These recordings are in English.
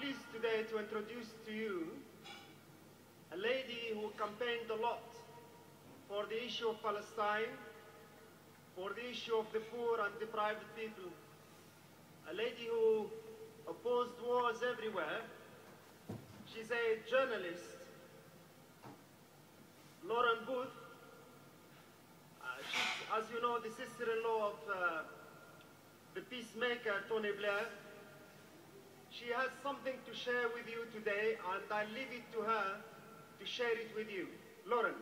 pleased today to introduce to you a lady who campaigned a lot for the issue of Palestine, for the issue of the poor and deprived people, a lady who opposed wars everywhere. She's a journalist, Lauren Booth. She's, as you know, the sister-in-law of the peacemaker, Tony Blir. She has something to share with you today, and I leave it to her to share it with you. Lauren.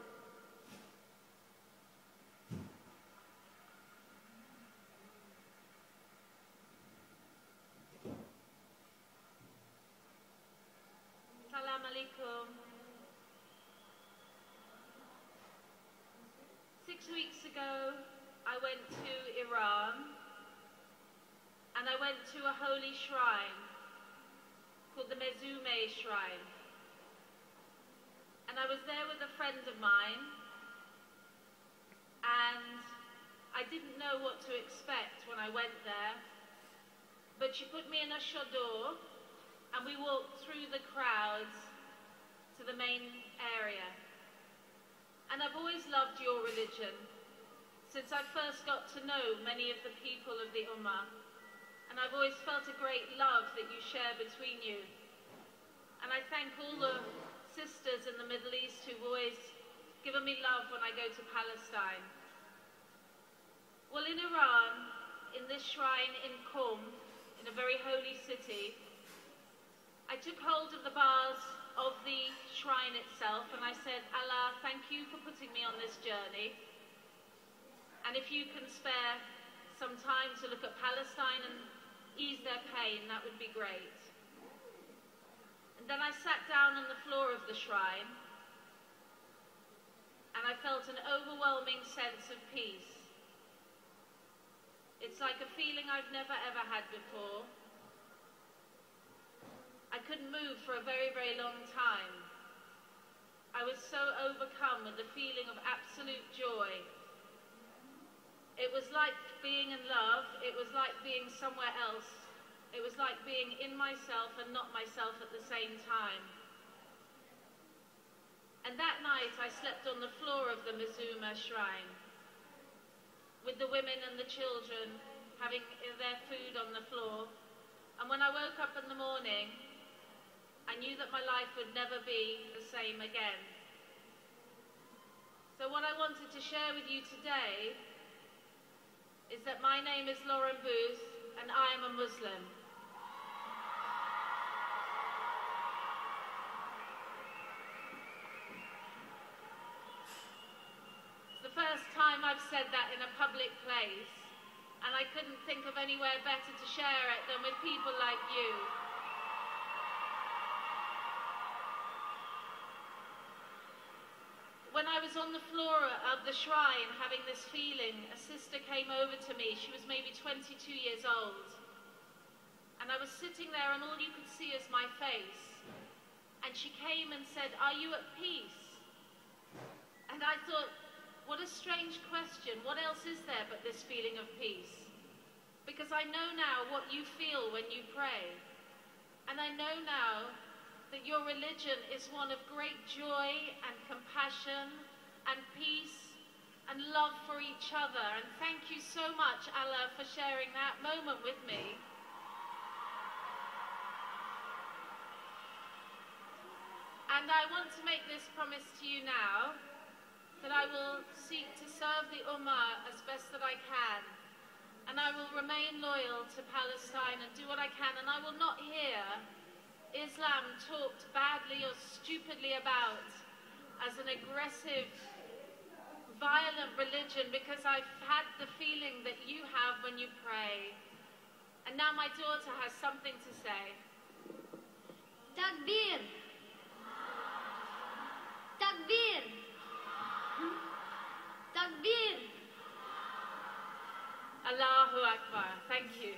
Salam alaikum. 6 weeks ago, I went to Iran, and I went to a holy shrine called the Mezume Shrine. And I was there with a friend of mine, and I didn't know what to expect when I went there, but she put me in a chador, and we walked through the crowds to the main area. And I've always loved your religion, since I first got to know many of the people of the Ummah. And I've always felt a great love that you share between you. And I thank all the sisters in the Middle East who've always given me love when I go to Palestine. Well, in Iran, in this shrine in Qom, in a very holy city, I took hold of the bars of the shrine itself and I said, Allah, thank you for putting me on this journey. And if you can spare some time to look at Palestine and ease their pain, that would be great. And then I sat down on the floor of the shrine and I felt an overwhelming sense of peace. It's like a feeling I've never ever had before. I couldn't move for a very, very long time. I was so overcome with the feeling of absolute joy. It was like being in love. It was like being somewhere else. It was like being in myself and not myself at the same time. And that night I slept on the floor of the Mezume shrine, with the women and the children having their food on the floor. And when I woke up in the morning, I knew that my life would never be the same again. So what I wanted to share with you today is that my name is Lauren Booth and I am a Muslim. It's the first time I've said that in a public place, and I couldn't think of anywhere better to share it than with people like you. When I was on the floor of the shrine having this feeling, a sister came over to me. She was maybe 22 years old. And I was sitting there and all you could see is my face. And she came and said, "Are you at peace?" And I thought, what a strange question. What else is there but this feeling of peace? Because I know now what you feel when you pray. And I know now that your religion is one of great joy and compassion and peace and love for each other. And thank you so much, Allah, for sharing that moment with me. And I want to make this promise to you now, that I will seek to serve the Ummah as best that I can. And I will remain loyal to Palestine and do what I can. And I will not hear Islam talked badly or stupidly about as an aggressive, violent religion, because I've had the feeling that you have when you pray. And now my daughter has something to say. Takbir! Takbir! Takbir! Allahu Akbar. Thank you.